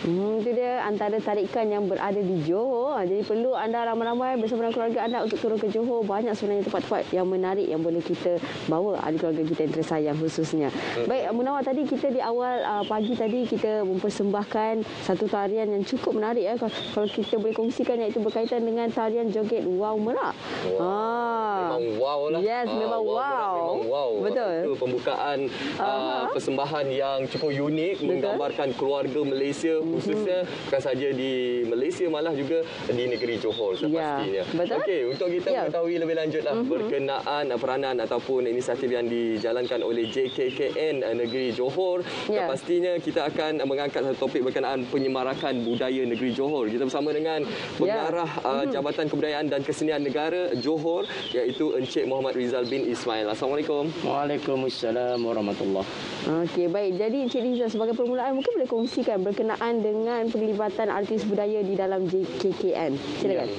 Itu dia antara tarikan yang berada di Johor. Jadi perlu anda ramai-ramai bersama keluarga anda untuk turun ke Johor. Banyak sebenarnya tempat-tempat yang menarik yang boleh kita bawa ahli keluarga kita yang tersayang khususnya. Baik, Munawar, tadi kita di awal pagi tadi kita mempersembahkan satu tarian yang cukup menarik ya. Kalau kita boleh kongsikan, iaitu berkaitan dengan tarian joget Wow Merak. Memang wow lah. Yes, memang wow. Memang wow. Betul. Itu pembukaan persembahan yang cukup unik. Betul. Menggambarkan keluarga Malaysia, khususnya bukan saja di Malaysia, malah juga di negeri Johor sepastinya. Betul. Okey, untuk kita mengetahui lebih lanjutlah berkenaan peranan ataupun inisiatif yang dijalankan oleh JKKN negeri Johor, pastinya kita akan mengangkat satu topik berkenaan penyemarakan budaya negeri Johor. Kita bersama dengan pengarah Jabatan Kebudayaan dan Kesenian Negara Johor, iaitu Encik Muhammad Rizal bin Ismail. Assalamualaikum. Waalaikumsalam warahmatullahi. Okey, baik. Jadi Encik Rizal, sebagai permulaan mungkin boleh kongsikan berkenaan dengan penglibatan artis budaya di dalam JKKN. Silakan.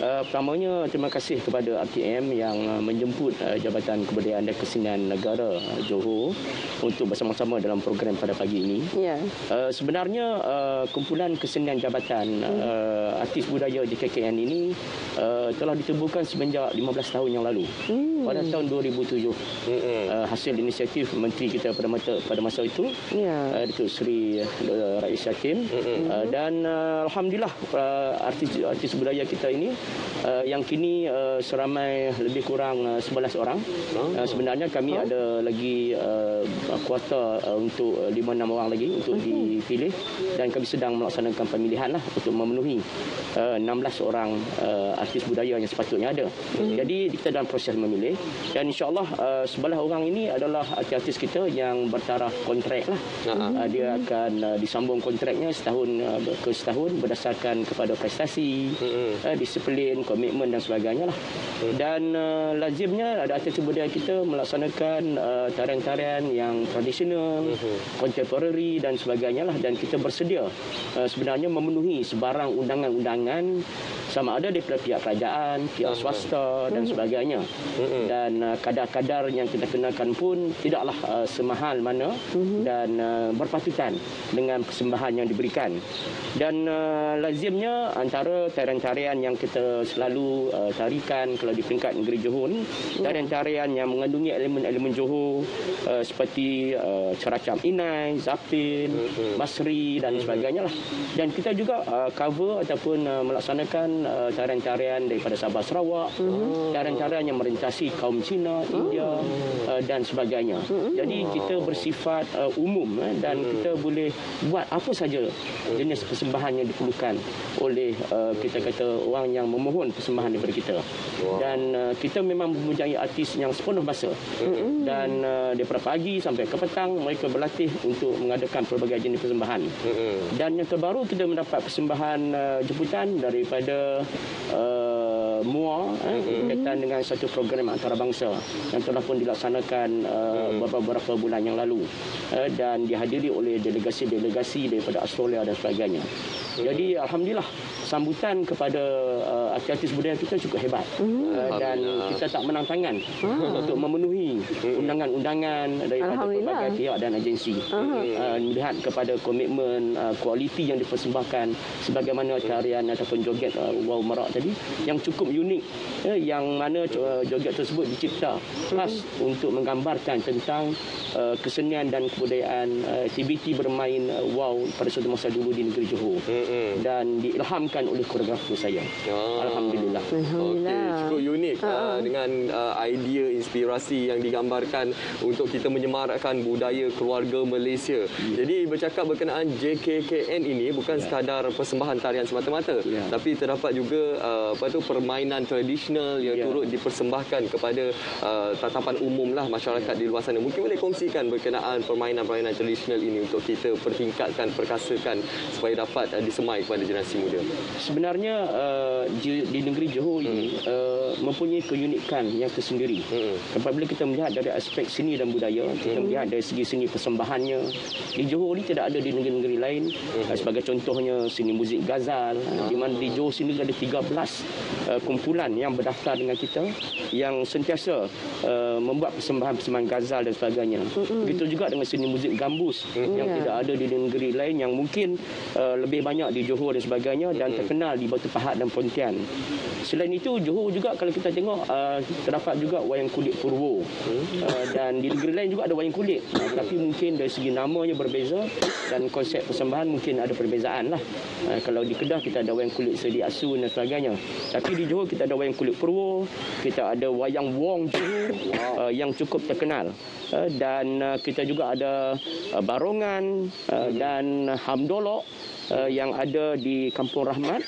Pertamanya, terima kasih kepada RTM yang menjemput Jabatan Kebudayaan dan Kesenian Negara Johor untuk bersama-sama dalam program pada pagi ini. Sebenarnya, kumpulan kesenian jabatan artis budaya JKKN ini telah ditubuhkan semenjak 15 tahun yang lalu. Pada tahun 2007. Hasil inisiatif Menteri kita pada masa itu, Datuk Seri Rais Hakim. Dan Alhamdulillah, artis budaya kita ini yang kini seramai lebih kurang 11 orang. Sebenarnya kami ada lagi kuota untuk 5-6 orang lagi untuk dipilih, dan kami sedang melaksanakan pemilihan lah untuk memenuhi 16 orang artis budaya yang sepatutnya ada. Jadi kita dalam proses memilih, dan insyaAllah 11 orang ini adalah artis kita yang bertaraf kontrak lah. Dia akan disambung kontraknya setahun ke setahun berdasarkan kepada prestasi, disiplin, komitmen dan sebagainya lah. Dan lazimnya ada artis budaya kita melaksanakan tarian-tarian yang tradisional, contemporary dan sebagainya lah. Dan kita bersedia sebenarnya memenuhi sebarang undangan-undangan, sama ada daripada pihak kerajaan, pihak swasta dan sebagainya. Dan kadar-kadar yang kita kenakan pun tidaklah semahal mana dan berpatutan dengan persembahan yang diberikan. Dan lazimnya antara tarian-tarian yang kita selalu tarikan kalau di peringkat negeri Johor ni, tarian-tarian yang mengandungi elemen-elemen Johor seperti ceracam inai, zapin, masri dan sebagainya lah. Dan kita juga cover ataupun melaksanakan tarian-tarian daripada Sabah Sarawak, tarian-tarian yang merintasi kaum Cina, India dan sebagainya. Jadi kita bersifat umum dan kita boleh buat apa saja jenis persembahan yang diperlukan oleh kita kata orang yang memohon persembahan daripada kita. Dan kita memang mempunyai artis yang sepenuh masa. Dan daripada pagi sampai ke petang mereka berlatih untuk mengadakan pelbagai jenis persembahan. Dan yang terbaru kita mendapat persembahan jemputan daripada MUA berkaitan dengan satu program antarabangsa yang telah pun dilaksanakan beberapa bulan yang lalu, dan dihadiri oleh delegasi-delegasi daripada Australia dan sebagainya. Jadi alhamdulillah sambutan kepada artis budaya kita cukup hebat, dan kita tak menang tangan untuk memenuhi undangan-undangan daripada pelbagai pihak dan agensi. Melihat kepada komitmen kualiti yang dipersembahkan sebagaimana tarian ataupun joget Wow Merak tadi yang cukup unik, yang mana joget tersebut dicipta khas untuk menggambarkan tentang kesenian dan kebudayaan aktiviti bermain wow pada suatu masa dulu di negeri Johor, dan diilhamkan oleh koreografer saya. Alhamdulillah. Okey, cukup unik dengan idea inspirasi yang digambarkan untuk kita menyemarakkan budaya keluarga Malaysia. Jadi bercakap berkenaan JKKN ini bukan sekadar persembahan tarian semata-mata, tapi terdapat juga permainan tradisional yang turut dipersembahkan kepada tatapan umum lah masyarakat di luar sana. Mungkin boleh kongsikan berkenaan permainan-permainan tradisional ini untuk kita pertingkatkan, perkasakan supaya dapat disemai kepada generasi muda. Sebenarnya di negeri Johor ini mempunyai keunikan yang tersendiri. Apabila kita melihat dari aspek seni dan budaya, kita melihat dari segi seni persembahannya, di Johor ini tidak ada di negeri-negeri lain. Sebagai contohnya seni muzik Ghazal, di mana di Johor sini ada 13 kumpulan yang berdaftar dengan kita yang sentiasa membuat persembahan-persembahan Ghazal dan sebagainya. Begitu juga dengan seni muzik gambus yang tidak ada di negeri lain, yang mungkin lebih banyak di Johor dan sebagainya, dan terkenal di Batu Pahat dan Pontian. Selain itu, Johor juga kalau kita tengok terdapat juga wayang kulit Purwo, dan di negeri lain juga ada wayang kulit, tapi mungkin dari segi namanya berbeza dan konsep persembahan mungkin ada perbezaan lah. Kalau di Kedah kita ada wayang kulit Sedi Asun dan sebagainya, tapi di Johor kita ada wayang kulit Purwo, kita ada wayang Wong Johor yang cukup terkenal, dan kita juga ada barongan dan hamdolok yang ada di Kampung Rahmat,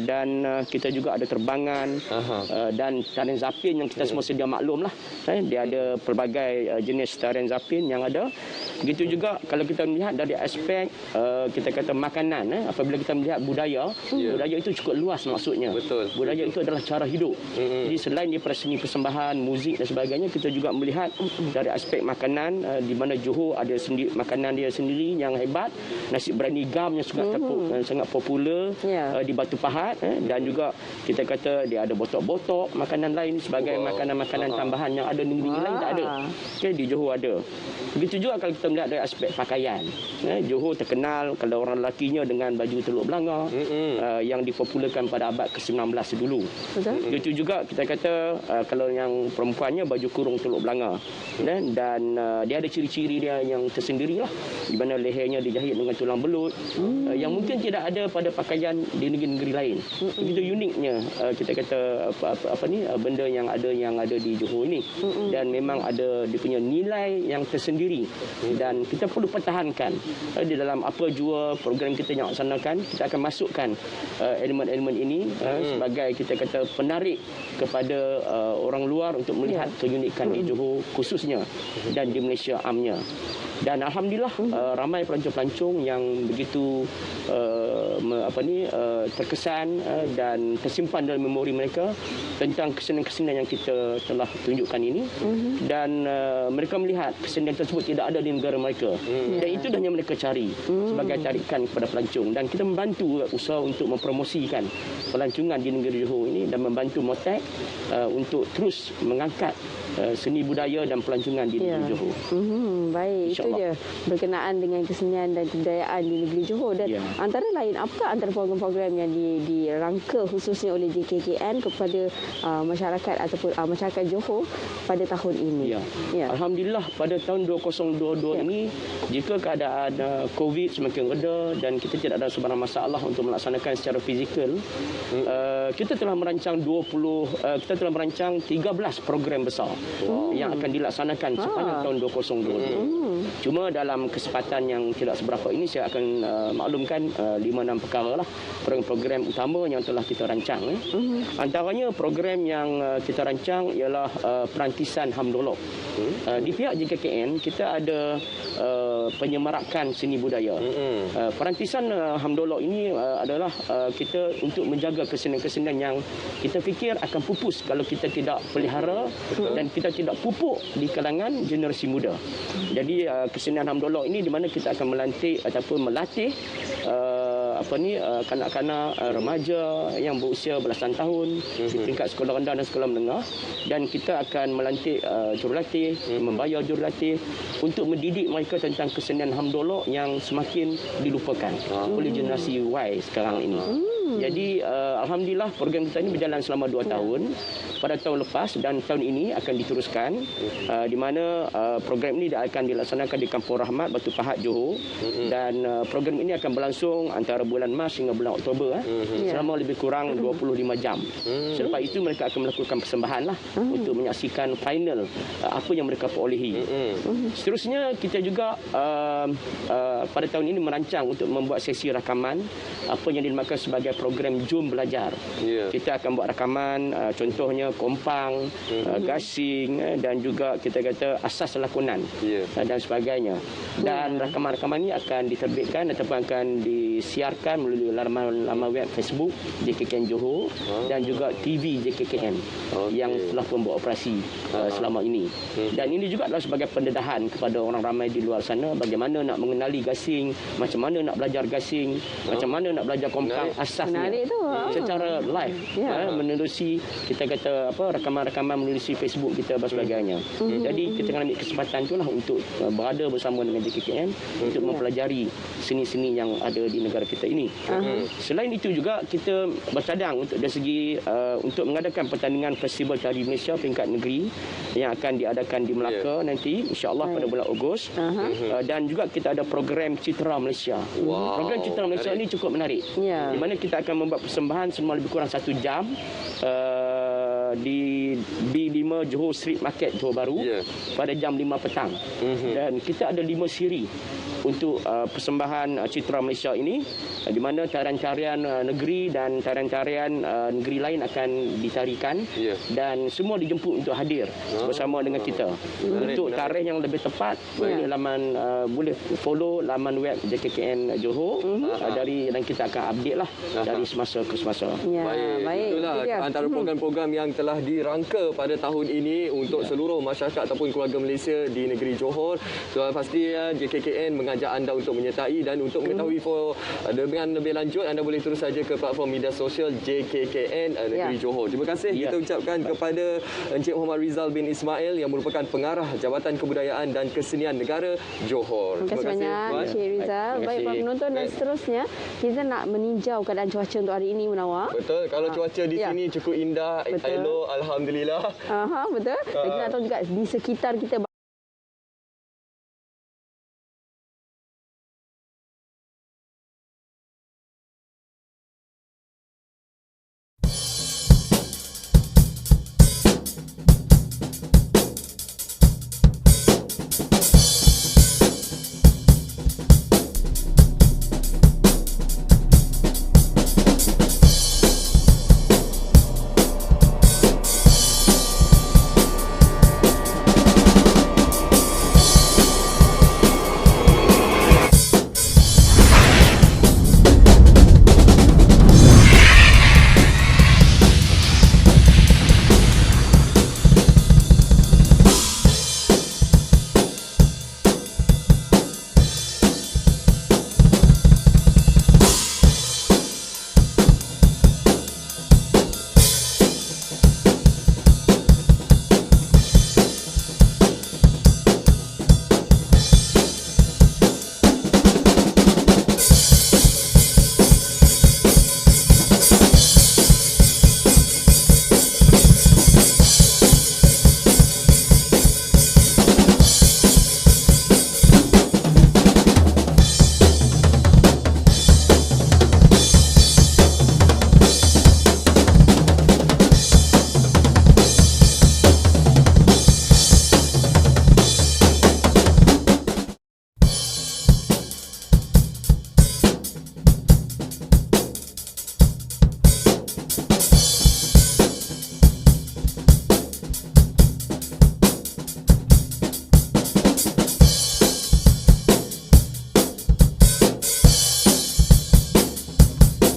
dan kita juga ada terbangan dan tarian zapin yang kita semua sedia maklum lah. Dia ada pelbagai jenis tarian zapin yang ada. Begitu juga kalau kita melihat dari aspek kita kata makanan, apabila kita melihat budaya, budaya itu cukup luas maksudnya. Betul. Budaya itu adalah cara hidup. Jadi selain daripada seni persembahan, muzik dan sebagainya, kita juga melihat dari aspek makanan, di mana Johor ada makanan dia sendiri yang hebat. Nasi berani gam yang sangat popular di Batu Pahat, dan juga kita kata dia ada botok-botok, makanan lain sebagai makanan-makanan tambahan yang ada di negeri lain tak ada. Okay, di Johor ada. Begitu juga kalau kita melihat dari aspek pakaian. Johor terkenal kalau orang lelakinya dengan baju Teluk Belanga yang dipopularkan pada abad ke-19 dulu. Begitu juga kita kata kalau yang perempuannya baju kurung Teluk Belanga, dan dia ada ciri-ciri dia yang tersendiri lah, di mana lehernya dijahit dengan tulang belut, yang mungkin tidak ada pada pakaian di negeri-negeri lain. Begitu uniknya kita kata benda yang ada di Johor ini, dan memang ada dia punya nilai yang tersendiri, dan kita perlu pertahankan di dalam apa jua program kita yang laksanakan. Kita akan masukkan elemen-elemen ini sebagai kita kata penarik kepada orang luar untuk melihat keunikan di Johor khususnya dan di Malaysia amnya. Dan alhamdulillah ramai pelancong-pelancong yang begitu terkesan dan tersimpan dalam memori mereka tentang kesenian-kesenian yang kita telah tunjukkan ini, dan mereka melihat kesenian tersebut tidak ada di negara mereka, dan itu dah yang mereka cari sebagai tarikan kepada pelancong. Dan kita membantu usaha untuk mempromosikan pelancongan di negeri Johor ini, dan membantu Motek untuk terus mengangkat seni budaya dan pelancongan di negeri Johor. Baik, itu dia berkenaan dengan kesenian dan kebudayaan di negeri Johor. Dan antara lain, apakah antara program-program yang dirangka khususnya oleh JKKN kepada masyarakat ataupun masyarakat Johor pada tahun ini? Alhamdulillah pada tahun 2022 ini, jika keadaan COVID semakin reda dan kita tidak ada sebarang masalah untuk melaksanakan secara fizikal, kita telah merancang 13 program besar yang akan dilaksanakan sepanjang tahun 2022. Cuma dalam kesempatan yang tidak seberapa ini, saya akan maklumkan 5-6 perkara lah, program-program utama yang telah kita rancang. Antaranya program yang kita rancang ialah perantisan hamdolok. Di pihak JKKN kita ada penyemarakan seni budaya. Perantisan hamdolok ini adalah kita untuk menjaga kesenian-kesenian yang kita fikir akan pupus kalau kita tidak pelihara dan kita tidak pupuk di kalangan generasi muda. Jadi kesenian hamdolok ini di mana kita akan melatih kanak-kanak remaja yang berusia belasan tahun di tingkat sekolah rendah dan sekolah menengah, dan kita akan melantik jurulatih, membayar jurulatih untuk mendidik mereka tentang kesenian hamdolok yang semakin dilupakan oleh generasi Y sekarang ini. Jadi alhamdulillah program kita ini berjalan selama 2 tahun. Pada tahun lepas dan tahun ini akan diteruskan, di mana program ini akan dilaksanakan di Kampung Rahmat, Batu Pahat, Johor, dan program ini akan berlangsung antara bulan Mac hingga bulan Oktober selama lebih kurang 25 jam. Selepas itu mereka akan melakukan persembahan lah untuk menyaksikan final apa yang mereka perolehi. Seterusnya kita juga pada tahun ini merancang untuk membuat sesi rakaman apa yang dinamakan sebagai program Jom Belajar. Kita akan buat rakaman, contohnya kompang, gasing, dan juga kita kata asas lakonan dan sebagainya. Dan rakaman-rakaman ini akan diterbitkan ataupun akan disiarkan melalui laman web Facebook JKKN Johor dan juga TV JKKN yang telah pun beroperasi selama ini. Dan ini juga adalah sebagai pendedahan kepada orang ramai di luar sana bagaimana nak mengenali gasing, macam mana nak belajar gasing, macam mana nak belajar kompang asasnya secara live menerusi kita kata rakaman-rakaman menerusi Facebook kita dan sebagainya. Jadi kita akan ambil kesempatan itulah untuk berada bersama dengan JKKN untuk mempelajari seni-seni yang ada di negara kita ini. Selain itu juga kita bercadang untuk dari segi untuk mengadakan pertandingan Festival Tari Malaysia peringkat negeri yang akan diadakan di Melaka nanti insya-Allah pada bulan Ogos. Dan juga kita ada program Citra Malaysia. Program Citra Malaysia ini cukup menarik. Di mana kita akan membuat persembahan semua lebih kurang 1 jam di B5 Johor Street Market Johor Bahru pada jam 5 petang. Dan kita ada 5 siri untuk persembahan Citra Malaysia ini, di mana tarian-tarian negeri dan tarian-tarian negeri lain akan ditarikan dan semua dijemput untuk hadir bersama dengan kita. Untuk tarikh yang lebih tepat boleh follow laman web JKKN Johor dari dan kita akan update lah dari semasa ke semasa. Baik. Itulah antara program-program yang telah dirangka pada tahun ini untuk seluruh masyarakat ataupun keluarga Malaysia di negeri Johor. So, pastinya JKKN mengajak anda untuk menyertai, dan untuk mengetahui dengan lebih lanjut anda boleh terus saja ke platform media sosial JKKN negeri Johor. Terima kasih kita ucapkan kepada Encik Muhammad Rizal bin Ismail yang merupakan pengarah Jabatan Kebudayaan dan Kesenian Negara Johor. Terima kasih banyak Encik Rizal. Baik para penonton, dan seterusnya kita nak meninjau keadaan cuaca untuk hari ini, Munawar. Betul, kalau cuaca di sini cukup indah, elok, alhamdulillah. Betul. Dan kita nak tahu juga di sekitar kita